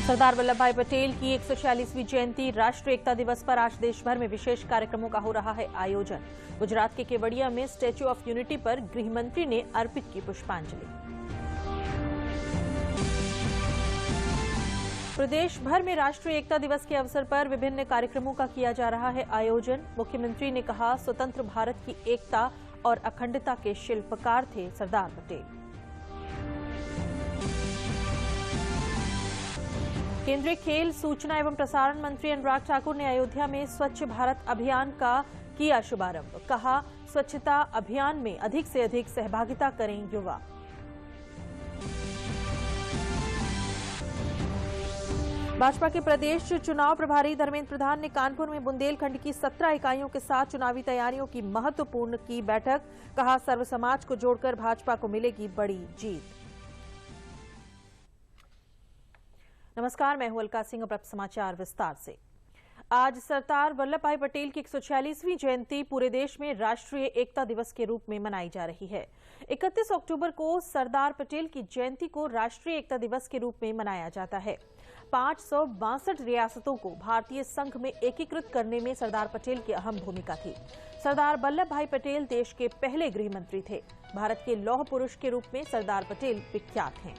सरदार वल्लभ भाई पटेल की 146वीं जयंती राष्ट्रीय एकता दिवस पर आज देश भर में विशेष कार्यक्रमों का हो रहा है आयोजन। गुजरात के केवड़िया में स्टैच्यू ऑफ यूनिटी पर गृह मंत्री ने अर्पित की पुष्पांजलि। प्रदेश भर में राष्ट्रीय एकता दिवस के अवसर पर विभिन्न कार्यक्रमों का किया जा रहा है आयोजन। मुख्यमंत्री ने कहा, स्वतंत्र भारत की एकता और अखंडता के शिल्पकार थे सरदार पटेल। केंद्रीय खेल, सूचना एवं प्रसारण मंत्री अनुराग ठाकुर ने अयोध्या में स्वच्छ भारत अभियान का किया शुभारंभ। कहा, स्वच्छता अभियान में अधिक से अधिक सहभागिता करें युवा। भाजपा के प्रदेश चुनाव प्रभारी धर्मेंद्र प्रधान ने कानपुर में बुंदेलखंड की 17 इकाइयों के साथ चुनावी तैयारियों की महत्वपूर्ण की बैठक। कहा, सर्व समाज को जोड़कर भाजपा को मिलेगी बड़ी जीत। नमस्कार, मैं हूं अलका सिंह। अब समाचार विस्तार से। आज सरदार वल्लभ भाई पटेल की 146वीं जयंती पूरे देश में राष्ट्रीय एकता दिवस के रूप में मनाई जा रही है। 31 अक्टूबर को सरदार पटेल की जयंती को राष्ट्रीय एकता दिवस के रूप में मनाया जाता है। 562 रियासतों को भारतीय संघ में एकीकृत करने में सरदार पटेल की अहम भूमिका थी। सरदार वल्लभ भाई पटेल देश के पहले गृह मंत्री थे। भारत के लौह पुरुष के रूप में सरदार पटेल विख्यात हैं।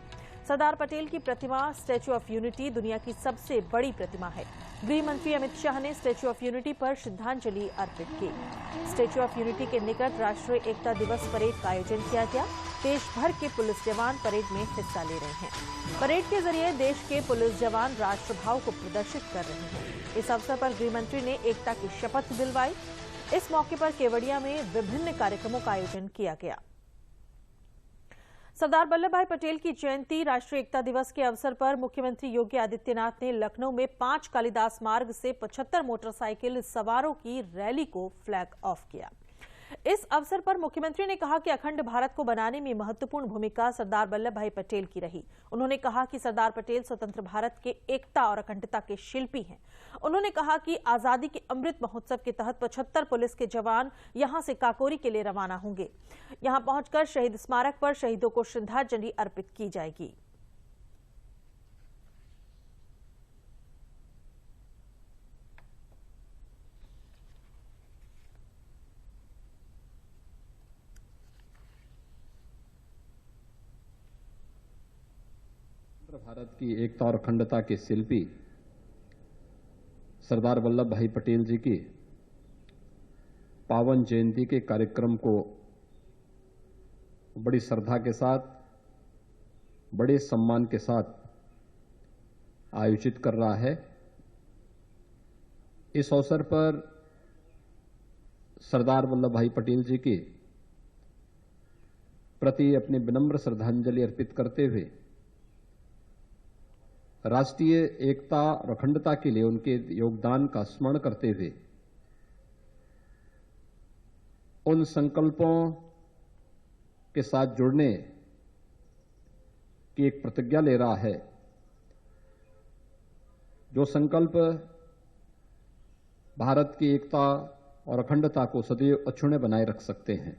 सरदार पटेल की प्रतिमा स्टैच्यू ऑफ यूनिटी दुनिया की सबसे बड़ी प्रतिमा है। गृह मंत्री अमित शाह ने स्टैच्यू ऑफ यूनिटी पर श्रद्धांजलि अर्पित की। स्टैच्यू ऑफ यूनिटी के निकट राष्ट्रीय एकता दिवस परेड का आयोजन किया गया। देश भर के पुलिस जवान परेड में हिस्सा ले रहे हैं। परेड के जरिए देश के पुलिस जवान राष्ट्रभाव को प्रदर्शित कर रहे हैं। इस अवसर पर गृह मंत्री ने एकता की शपथ दिलवाई। इस मौके पर केवड़िया में विभिन्न कार्यक्रमों का आयोजन किया गया। सरदार वल्लभ भाई पटेल की जयंती राष्ट्रीय एकता दिवस के अवसर पर मुख्यमंत्री योगी आदित्यनाथ ने लखनऊ में 5 कालिदास मार्ग से 75 मोटरसाइकिल सवारों की रैली को फ्लैग ऑफ किया। इस अवसर पर मुख्यमंत्री ने कहा कि अखंड भारत को बनाने में महत्वपूर्ण भूमिका सरदार वल्लभ भाई पटेल की रही। उन्होंने कहा कि सरदार पटेल स्वतंत्र भारत के एकता और अखंडता के शिल्पी हैं। उन्होंने कहा कि आजादी के अमृत महोत्सव के तहत 75 पुलिस के जवान यहां से काकोरी के लिए रवाना होंगे। यहां पहुंचकर शहीद स्मारक पर शहीदों को श्रद्धांजलि अर्पित की जाएगी। भारत की एकता और अखंडता के शिल्पी सरदार वल्लभ भाई पटेल जी की पावन जयंती के कार्यक्रम को बड़ी श्रद्धा के साथ, बड़े सम्मान के साथ आयोजित कर रहा है। इस अवसर पर सरदार वल्लभ भाई पटेल जी के प्रति अपनी विनम्र श्रद्धांजलि अर्पित करते हुए राष्ट्रीय एकता और अखंडता के लिए उनके योगदान का स्मरण करते हुए उन संकल्पों के साथ जुड़ने की एक प्रतिज्ञा ले रहा है, जो संकल्प भारत की एकता और अखंडता को सदैव अक्षुण्ण बनाए रख सकते हैं।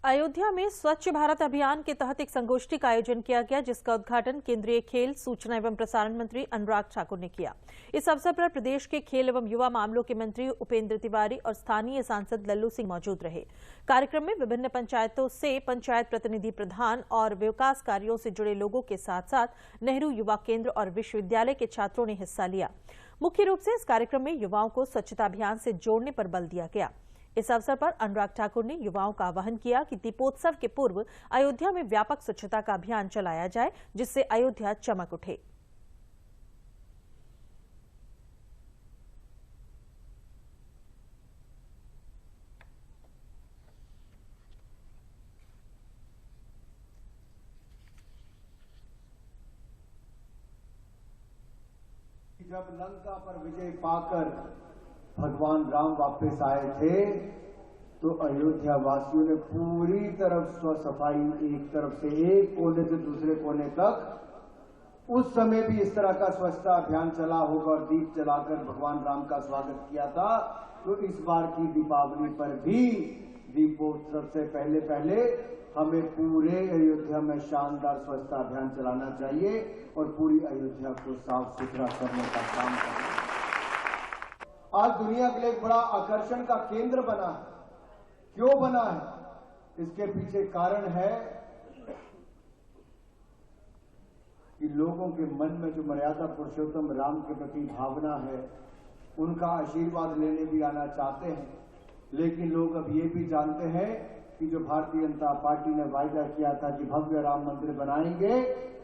अयोध्या में स्वच्छ भारत अभियान के तहत एक संगोष्ठी का आयोजन किया गया, जिसका उद्घाटन केंद्रीय खेल, सूचना एवं प्रसारण मंत्री अनुराग ठाकुर ने किया। इस अवसर पर प्रदेश के खेल एवं युवा मामलों के मंत्री उपेंद्र तिवारी और स्थानीय सांसद लल्लू सिंह मौजूद रहे। कार्यक्रम में विभिन्न पंचायतों से पंचायत प्रतिनिधि, प्रधान और विकास कार्यों से जुड़े लोगों के साथ साथ नेहरू युवा केंद्र और विश्वविद्यालय के छात्रों ने हिस्सा लिया। मुख्य रूप से इस कार्यक्रम में युवाओं को स्वच्छता अभियान से जोड़ने पर बल दिया गया। इस अवसर पर अनुराग ठाकुर ने युवाओं का आह्वान किया कि दीपोत्सव के पूर्व अयोध्या में व्यापक स्वच्छता का अभियान चलाया जाए, जिससे अयोध्या चमक उठे। जब लंका पर विजय पाकर भगवान राम वापस आए थे तो अयोध्या वासियों ने पूरी तरफ स्वसफाई, एक तरफ से एक कोने से दूसरे कोने तक उस समय भी इस तरह का स्वच्छता अभियान चला होगा और दीप जलाकर भगवान राम का स्वागत किया था। तो इस बार की दीपावली पर भी दीपोत्सव से पहले हमें पूरे अयोध्या में शानदार स्वच्छता अभियान चलाना चाहिए और पूरी अयोध्या को साफ सुथरा करने का काम करना है। आज दुनिया के लिए एक बड़ा आकर्षण का केंद्र बना है। क्यों बना है? इसके पीछे कारण है कि लोगों के मन में जो मर्यादा पुरुषोत्तम राम के प्रति भावना है, उनका आशीर्वाद लेने भी आना चाहते हैं। लेकिन लोग अब ये भी जानते हैं कि जो भारतीय जनता पार्टी ने वायदा किया था कि भव्य राम मंदिर बनाएंगे,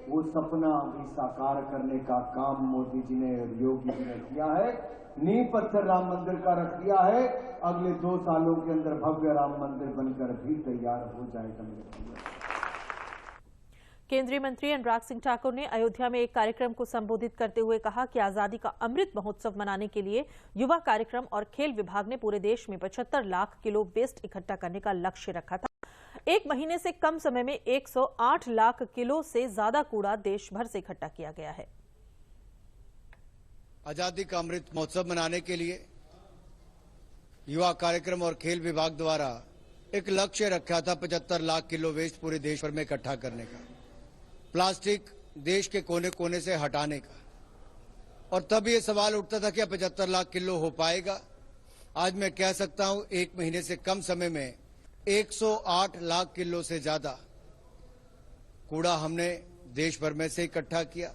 वो सपना भी साकार करने का काम मोदी जी ने और योगी जी ने किया है। नींव पत्थर राम मंदिर का रख दिया है। अगले 2 सालों के अंदर भव्य राम मंदिर बनकर भी तैयार हो जाएगा। केंद्रीय मंत्री अनुराग सिंह ठाकुर ने अयोध्या में एक कार्यक्रम को संबोधित करते हुए कहा कि आजादी का अमृत महोत्सव मनाने के लिए युवा कार्यक्रम और खेल विभाग ने पूरे देश में 75 लाख किलो वेस्ट इकट्ठा करने का लक्ष्य रखा था। एक महीने से कम समय में 108 लाख किलो से ज्यादा कूड़ा देश भर से इकट्ठा किया गया है। आजादी का अमृत महोत्सव मनाने के लिए युवा कार्यक्रम और खेल विभाग द्वारा एक लक्ष्य रखा था 75 लाख किलो वेस्ट पूरे देश भर में इकट्ठा करने का, प्लास्टिक देश के कोने कोने से हटाने का। और तब ये सवाल उठता था कि 75 लाख किलो हो पाएगा। आज मैं कह सकता हूं 1 महीने से कम समय में 108 लाख किलो से ज्यादा कूड़ा हमने देश भर में से इकट्ठा किया।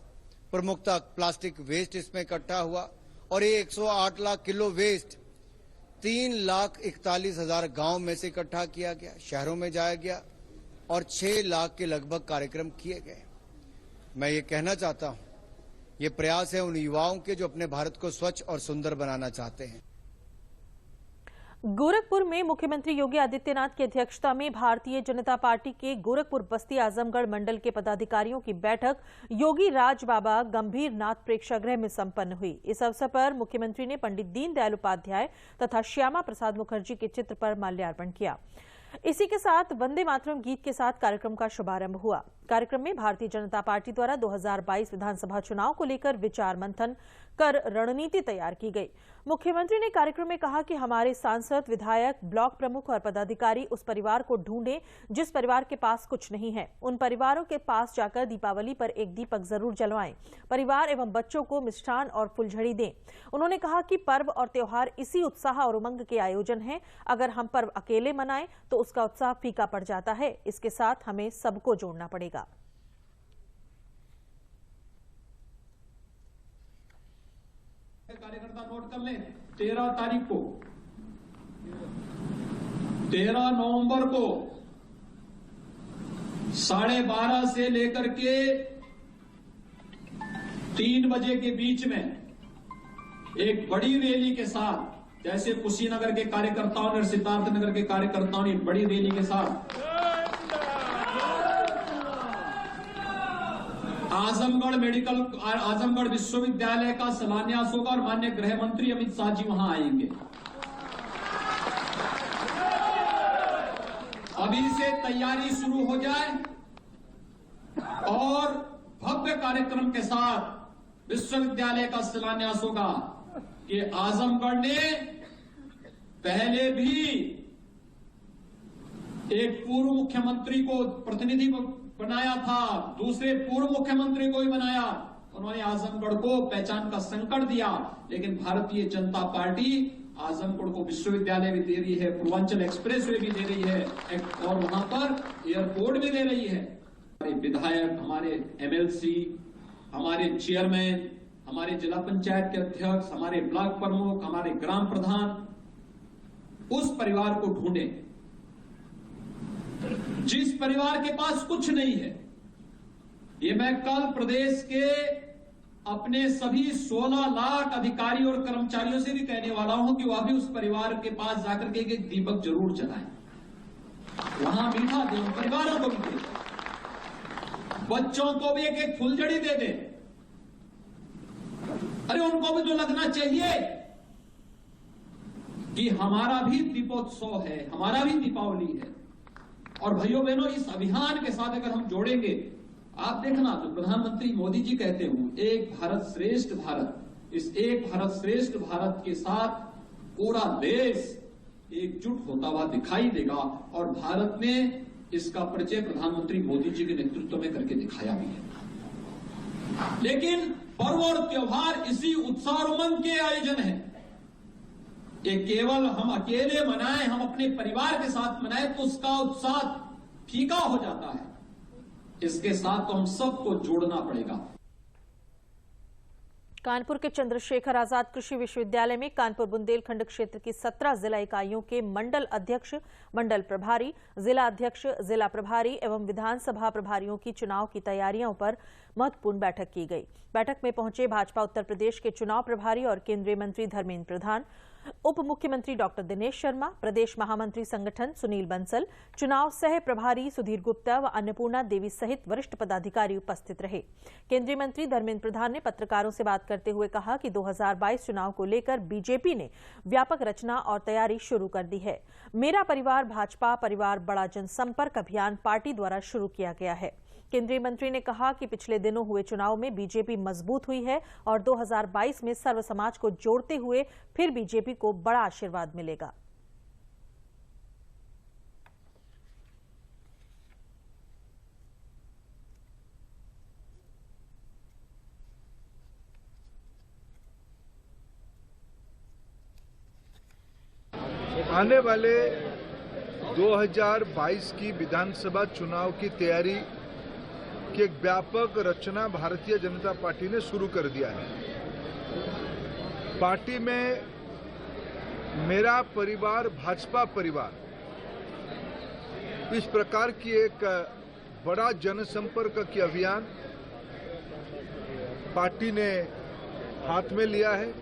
प्रमुखतः प्लास्टिक वेस्ट इसमें इकट्ठा हुआ और ये 108 लाख किलो वेस्ट 3,41,000 गांव में से इकट्ठा किया गया, शहरों में जाया गया और 6 लाख के लगभग कार्यक्रम किए गए। मैं ये कहना चाहता हूं, ये प्रयास है उन युवाओं के जो अपने भारत को स्वच्छ और सुंदर बनाना चाहते हैं। गोरखपुर में मुख्यमंत्री योगी आदित्यनाथ की अध्यक्षता में भारतीय जनता पार्टी के गोरखपुर बस्ती आजमगढ़ मंडल के पदाधिकारियों की बैठक योगी राज बाबा गंभीर नाथ प्रेक्षागृह में संपन्न हुई। इस अवसर पर मुख्यमंत्री ने पंडित दीनदयाल उपाध्याय तथा श्यामा प्रसाद मुखर्जी के चित्र पर माल्यार्पण किया। इसी के साथ वंदे मातरम गीत के साथ कार्यक्रम का शुभारंभ हुआ। कार्यक्रम में भारतीय जनता पार्टी द्वारा 2022 विधानसभा चुनाव को लेकर विचार मंथन कर रणनीति तैयार की गई। मुख्यमंत्री ने कार्यक्रम में कहा कि हमारे सांसद, विधायक, ब्लॉक प्रमुख और पदाधिकारी उस परिवार को ढूंढें जिस परिवार के पास कुछ नहीं है। उन परिवारों के पास जाकर दीपावली पर एक दीपक जरूर जलवाएं। परिवार एवं बच्चों को मिष्ठान और फुलझड़ी दें। उन्होंने कहा कि पर्व और त्योहार इसी उत्साह और उमंग के आयोजन हैं। अगर हम पर्व अकेले मनाएं तो उसका उत्साह फीका पड़ जाता है। इसके साथ हमें सबको जोड़ना पड़ेगा। कार्यकर्ता नोट कर लें, 13 तारीख को 13 नवंबर को 12:30 से लेकर के 3 बजे के बीच में एक बड़ी रैली के साथ, जैसे कुशीनगर के कार्यकर्ताओं ने, सिद्धार्थनगर के कार्यकर्ताओं ने बड़ी रैली के साथ आजमगढ़ विश्वविद्यालय का शिलान्यास होगा और माननीय गृह मंत्री अमित शाह जी वहां आएंगे। अभी से तैयारी शुरू हो जाए और भव्य कार्यक्रम के साथ विश्वविद्यालय का शिलान्यास होगा। कि आजमगढ़ ने पहले भी एक पूर्व मुख्यमंत्री को प्रतिनिधि बनाया था, दूसरे पूर्व मुख्यमंत्री को भी बनाया। उन्होंने आजमगढ़ को पहचान का संकट दिया, लेकिन भारतीय जनता पार्टी आजमगढ़ को विश्वविद्यालय भी दे रही है, पूर्वांचल एक्सप्रेस वे भी दे रही है और वहां पर एयरपोर्ट भी दे रही है। हमारे विधायक, हमारे एमएलसी, हमारे चेयरमैन, हमारे जिला पंचायत के अध्यक्ष, हमारे ब्लॉक प्रमुख, हमारे ग्राम प्रधान उस परिवार को ढूंढें जिस परिवार के पास कुछ नहीं है। ये मैं कल प्रदेश के अपने सभी 16 लाख अधिकारी और कर्मचारियों से भी कहने वाला हूं कि वह भी उस परिवार के पास जाकर के एक दीपक जरूर जलाएं, वहां मीठा दें, परिवारों को भी दें, बच्चों को भी एक फुलझड़ी दे दें। अरे उनको भी तो लगना चाहिए कि हमारा भी दीपोत्सव है, हमारा भी दीपावली है। और भाइयों बहनों, इस अभियान के साथ अगर हम जोड़ेंगे, आप देखना जो प्रधानमंत्री मोदी जी कहते हैं एक भारत श्रेष्ठ भारत, इस एक भारत श्रेष्ठ भारत के साथ पूरा देश एकजुट होता हुआ दिखाई देगा और भारत में इसका परिचय प्रधानमंत्री मोदी जी के नेतृत्व में करके दिखाया भी है। लेकिन पर्व और त्योहार इसी उत्साह और उमंग के आयोजन है। ये केवल हम अकेले मनाएं, हम अपने परिवार के साथ मनाएं तो उसका उत्साह फीका हो जाता है। इसके साथ तो हम सबको जोड़ना पड़ेगा। कानपुर के चंद्रशेखर आजाद कृषि विश्वविद्यालय में कानपुर बुंदेलखंड क्षेत्र की 17 जिला इकाइयों के मंडल अध्यक्ष, मंडल प्रभारी, जिला अध्यक्ष, जिला प्रभारी एवं विधानसभा प्रभारियों की चुनाव की तैयारियों पर महत्वपूर्ण बैठक की गई। बैठक में पहुंचे भाजपा उत्तर प्रदेश के चुनाव प्रभारी और केंद्रीय मंत्री धर्मेंद्र प्रधान, उप मुख्यमंत्री डॉक्टर दिनेश शर्मा, प्रदेश महामंत्री संगठन सुनील बंसल, चुनाव सह प्रभारी सुधीर गुप्ता व अन्नपूर्णा देवी सहित वरिष्ठ पदाधिकारी उपस्थित रहे। केंद्रीय मंत्री धर्मेंद्र प्रधान ने पत्रकारों से बात करते हुए कहा कि 2022 चुनाव को लेकर बीजेपी ने व्यापक रचना और तैयारी शुरू कर दी है। मेरा परिवार भाजपा परिवार बड़ा जनसंपर्क अभियान पार्टी द्वारा शुरू किया गया है। केंद्रीय मंत्री ने कहा कि पिछले दिनों हुए चुनाव में बीजेपी मजबूत हुई है और 2022 में सर्व समाज को जोड़ते हुए फिर बीजेपी को बड़ा आशीर्वाद मिलेगा। आने वाले 2022 की विधानसभा चुनाव की तैयारी की एक व्यापक रचना भारतीय जनता पार्टी ने शुरू कर दिया है। पार्टी में मेरा परिवार भाजपा परिवार इस प्रकार की एक बड़ा जनसंपर्क की अभियान पार्टी ने हाथ में लिया है।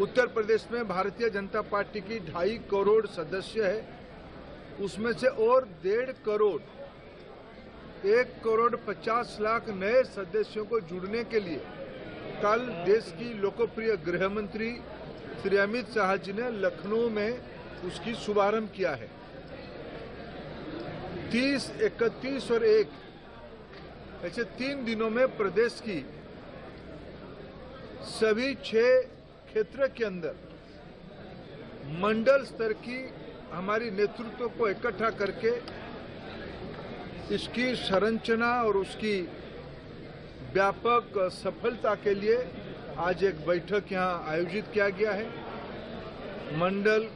उत्तर प्रदेश में भारतीय जनता पार्टी की 2.5 करोड़ सदस्य है, उसमें से और 1.5 करोड़ 1,50,00,000 नए सदस्यों को जुड़ने के लिए कल देश की लोकप्रिय गृह मंत्री श्री अमित शाह जी ने लखनऊ में उसकी शुभारंभ किया है। 30, 31 और 1 ऐसे 3 दिनों में प्रदेश की सभी 6 क्षेत्र के अंदर मंडल स्तर की हमारी नेतृत्व को इकट्ठा करके इसकी संरचना और उसकी व्यापक सफलता के लिए आज एक बैठक यहां आयोजित किया गया है। मंडल,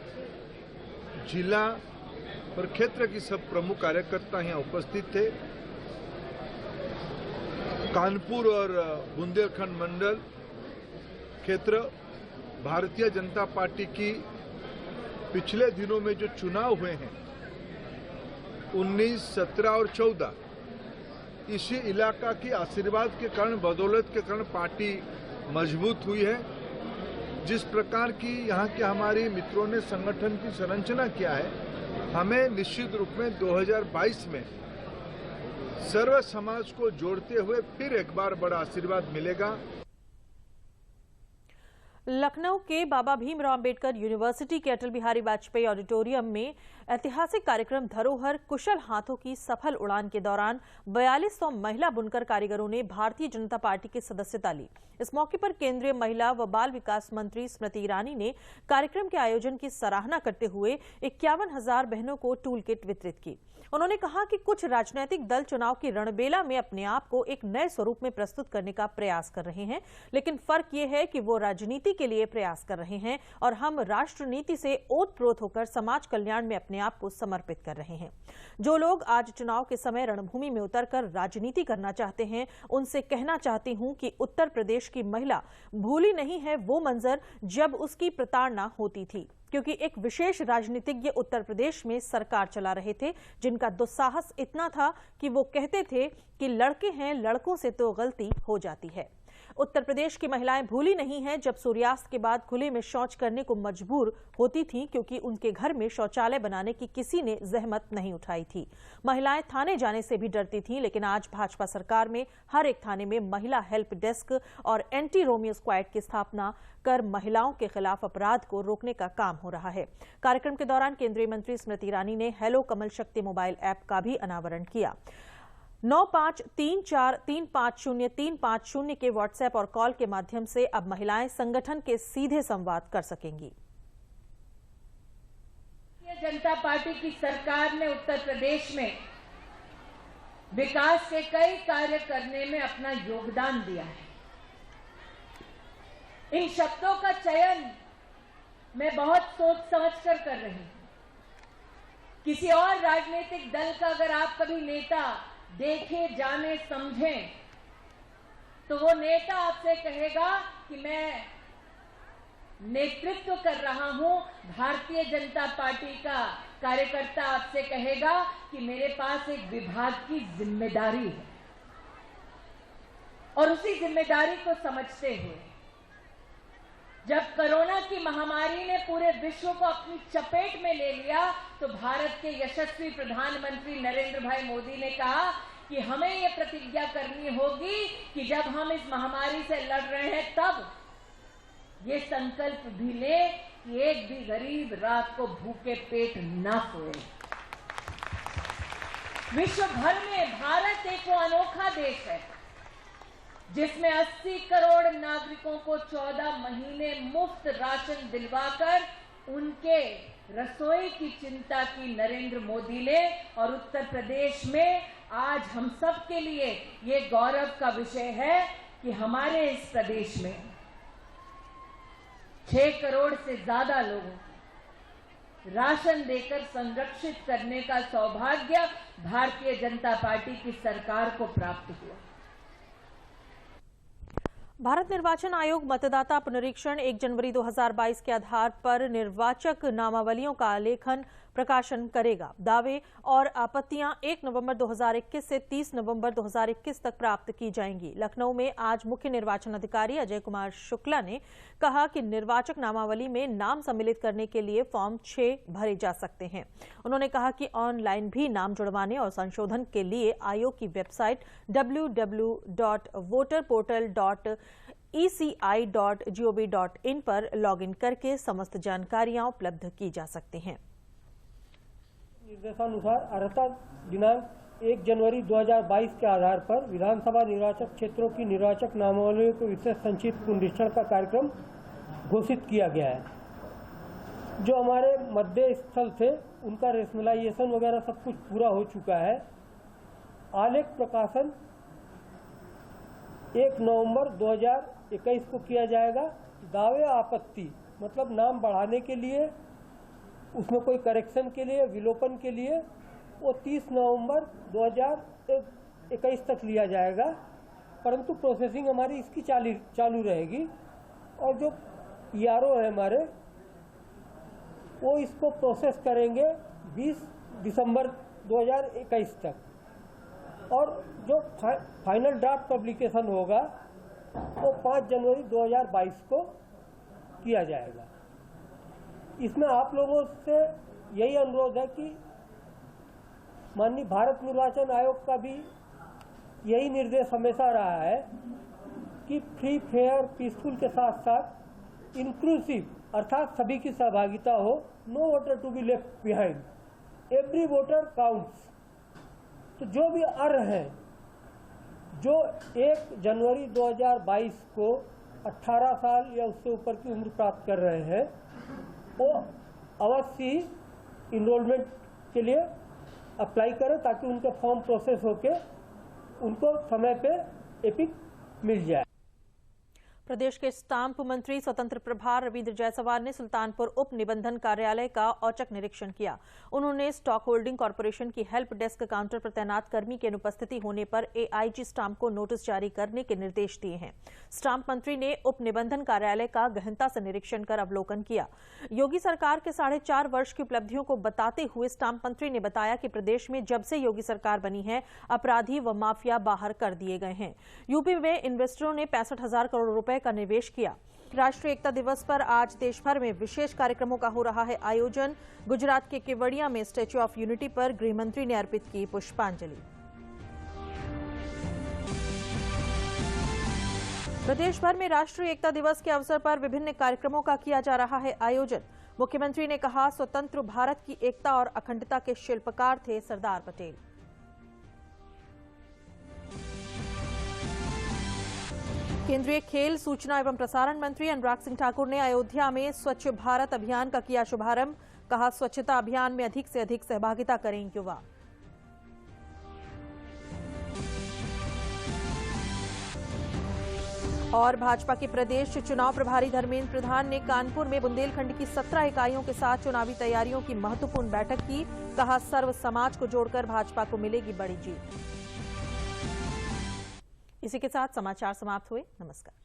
जिला और क्षेत्र की सब प्रमुख कार्यकर्ता यहां उपस्थित थे। कानपुर और बुंदेलखंड मंडल क्षेत्र भारतीय जनता पार्टी की पिछले दिनों में जो चुनाव हुए हैं 19, 17 और 14 इसी इलाका की आशीर्वाद के कारण, बदौलत के कारण पार्टी मजबूत हुई है। जिस प्रकार की यहाँ के हमारे मित्रों ने संगठन की संरचना किया है, हमें निश्चित रूप में 2022 में सर्व समाज को जोड़ते हुए फिर एक बार बड़ा आशीर्वाद मिलेगा। लखनऊ के बाबा भीमराव अंबेडकर यूनिवर्सिटी के अटल बिहारी वाजपेयी ऑडिटोरियम में ऐतिहासिक कार्यक्रम धरोहर कुशल हाथों की सफल उड़ान के दौरान 4200 महिला बुनकर कारीगरों ने भारतीय जनता पार्टी की सदस्यता ली। इस मौके पर केंद्रीय महिला व बाल विकास मंत्री स्मृति ईरानी ने कार्यक्रम के आयोजन की सराहना करते हुए 51,000 बहनों को टूल किट वितरित की। उन्होंने कहा कि कुछ राजनीतिक दल चुनाव की रणबेला में अपने आप को एक नए स्वरूप में प्रस्तुत करने का प्रयास कर रहे हैं, लेकिन फर्क यह है कि वो राजनीति के लिए प्रयास कर रहे हैं और हम राष्ट्र नीति से ओतप्रोत होकर समाज कल्याण में अपने आप को समर्पित कर रहे हैं। जो लोग आज चुनाव के समय रणभूमि में उतरकर राजनीति करना चाहते हैं, उनसे कहना चाहती हूं कि उत्तर प्रदेश की महिला भूली नहीं है वो मंजर जब उसकी प्रताड़ना होती थी, क्योंकि एक विशेष राजनीतिज्ञ उत्तर प्रदेश में सरकार चला रहे थे जिनका दुस्साहस इतना था कि वो कहते थे कि लड़के हैं, लड़कों से तो गलती हो जाती है। उत्तर प्रदेश की महिलाएं भूली नहीं हैं जब सूर्यास्त के बाद खुले में शौच करने को मजबूर होती थीं, क्योंकि उनके घर में शौचालय बनाने की किसी ने जहमत नहीं उठाई थी। महिलाएं थाने जाने से भी डरती थीं, लेकिन आज भाजपा सरकार में हर एक थाने में महिला हेल्प डेस्क और एंटी रोमियो स्क्वाड की स्थापना कर महिलाओं के खिलाफ अपराध को रोकने का काम हो रहा है। कार्यक्रम के दौरान केंद्रीय मंत्री स्मृति ईरानी ने हेलो कमल शक्ति मोबाइल ऐप का भी अनावरण किया। 9534350350 के व्हाट्सएप और कॉल के माध्यम से अब महिलाएं संगठन के सीधे संवाद कर सकेंगी। जनता पार्टी की सरकार ने उत्तर प्रदेश में विकास के कई कार्य करने में अपना योगदान दिया है। इन शब्दों का चयन मैं बहुत सोच समझकर कर रही हूं। किसी और राजनीतिक दल का अगर आप कभी नेता देखे, जाने, समझें, तो वो नेता आपसे कहेगा कि मैं नेतृत्व कर रहा हूं। भारतीय जनता पार्टी का कार्यकर्ता आपसे कहेगा कि मेरे पास एक विभाग की जिम्मेदारी है। और उसी जिम्मेदारी को समझते हुए जब कोरोना की महामारी ने पूरे विश्व को अपनी चपेट में ले लिया, तो भारत के यशस्वी प्रधानमंत्री नरेंद्र भाई मोदी ने कहा कि हमें यह प्रतिज्ञा करनी होगी कि जब हम इस महामारी से लड़ रहे हैं तब ये संकल्प भी ले कि एक भी गरीब रात को भूखे पेट ना सोए। विश्व भर में भारत एक वो अनोखा देश है जिसमें 80 करोड़ नागरिकों को 14 महीने मुफ्त राशन दिलवाकर उनके रसोई की चिंता की नरेंद्र मोदी ने। और उत्तर प्रदेश में आज हम सब के लिए ये गौरव का विषय है कि हमारे इस प्रदेश में 6 करोड़ से ज्यादा लोगों को राशन देकर संरक्षित करने का सौभाग्य भारतीय जनता पार्टी की सरकार को प्राप्त हुआ। भारत निर्वाचन आयोग मतदाता पुनरीक्षण 1 जनवरी 2022 के आधार पर निर्वाचक नामावलियों का आलेखन प्रकाशन करेगा। दावे और आपत्तियां 1 नवंबर 2021 से 30 नवंबर 2021 तक प्राप्त की जाएंगी। लखनऊ में आज मुख्य निर्वाचन अधिकारी अजय कुमार शुक्ला ने कहा कि निर्वाचक नामावली में नाम सम्मिलित करने के लिए फॉर्म 6 भरे जा सकते हैं। उन्होंने कहा कि ऑनलाइन भी नाम जुड़वाने और संशोधन के लिए आयोग की वेबसाइट www.voterportal.eci.gov.in पर लॉगिन करके समस्त जानकारियां उपलब्ध की जा सकती हैं। निर्देशानुसार अर्हता दिनांक 1 जनवरी 2022 के आधार पर विधानसभा निर्वाचक क्षेत्रों की निर्वाचक नामावलियों को विशेष संक्षिप्त पुनरीक्षण का कार्यक्रम घोषित किया गया है। जो हमारे मध्य स्थल थे उनका रेशनलाइजेशन वगैरह सब कुछ पूरा हो चुका है। आलेख प्रकाशन 1 नवंबर 2021 को किया जाएगा। दावे आपत्ति मतलब नाम बढ़ाने के लिए, उसमें कोई करेक्शन के लिए, विलोपन के लिए वो 30 नवंबर 2021 तक लिया जाएगा, परंतु प्रोसेसिंग हमारी इसकी चालू रहेगी। और जो ERO है हमारे, वो इसको प्रोसेस करेंगे 20 दिसंबर 2021 तक। और जो फाइनल ड्राफ्ट पब्लिकेशन होगा वो 5 जनवरी 2022 को किया जाएगा। इसमें आप लोगों से यही अनुरोध है कि माननीय भारत निर्वाचन आयोग का भी यही निर्देश हमेशा रहा है कि फ्री, फेयर, पीसफुल के साथ साथ इंक्लूसिव अर्थात सभी की सहभागिता हो। No voter to be left behind, every voter counts. तो जो भी अर्ह हैं, जो 1 जनवरी 2022 को 18 साल या उससे ऊपर की उम्र प्राप्त कर रहे हैं, वो अवश्य ही इनरोलमेंट के लिए अप्लाई करें ताकि उनके फॉर्म प्रोसेस होके उनको समय पे एपिक मिल जाए। प्रदेश के स्टाम्प मंत्री स्वतंत्र प्रभार रविंद्र जायसवाल ने सुल्तानपुर उप निबंधन कार्यालय का औचक निरीक्षण किया। उन्होंने स्टॉक होल्डिंग कॉर्पोरेशन की हेल्प डेस्क काउंटर पर तैनात कर्मी की अनुपस्थिति होने पर AIG स्टाम्प को नोटिस जारी करने के निर्देश दिए हैं। स्टाम्प मंत्री ने उप निबंधन कार्यालय का गहनता से निरीक्षण कर अवलोकन किया। योगी सरकार के 4.5 वर्ष की उपलब्धियों को बताते हुए स्टाम्प मंत्री ने बताया कि प्रदेश में जब से योगी सरकार बनी है, अपराधी व माफिया बाहर कर दिए गए हैं। यूपी में इन्वेस्टरों ने 65,000 करोड़ रुपए का निवेश किया। राष्ट्रीय एकता दिवस पर आज देश भर में विशेष कार्यक्रमों का हो रहा है आयोजन। गुजरात के केवड़िया में स्टैच्यू ऑफ यूनिटी पर गृह मंत्री ने अर्पित की पुष्पांजलि। प्रदेश भर में राष्ट्रीय एकता दिवस के अवसर पर विभिन्न कार्यक्रमों का किया जा रहा है आयोजन। मुख्यमंत्री ने कहा, स्वतंत्र भारत की एकता और अखंडता के शिल्पकार थे सरदार पटेल। केंद्रीय खेल, सूचना एवं प्रसारण मंत्री अनुराग सिंह ठाकुर ने अयोध्या में स्वच्छ भारत अभियान का किया शुभारंभ। कहा, स्वच्छता अभियान में अधिक से अधिक सहभागिता करें युवा। और भाजपा के प्रदेश चुनाव प्रभारी धर्मेंद्र प्रधान ने कानपुर में बुंदेलखंड की 17 इकाइयों के साथ चुनावी तैयारियों की महत्वपूर्ण बैठक की। कहा, सर्व समाज को जोड़कर भाजपा को मिलेगी बड़ी जीत। इसी के साथ समाचार समाप्त हुए। नमस्कार।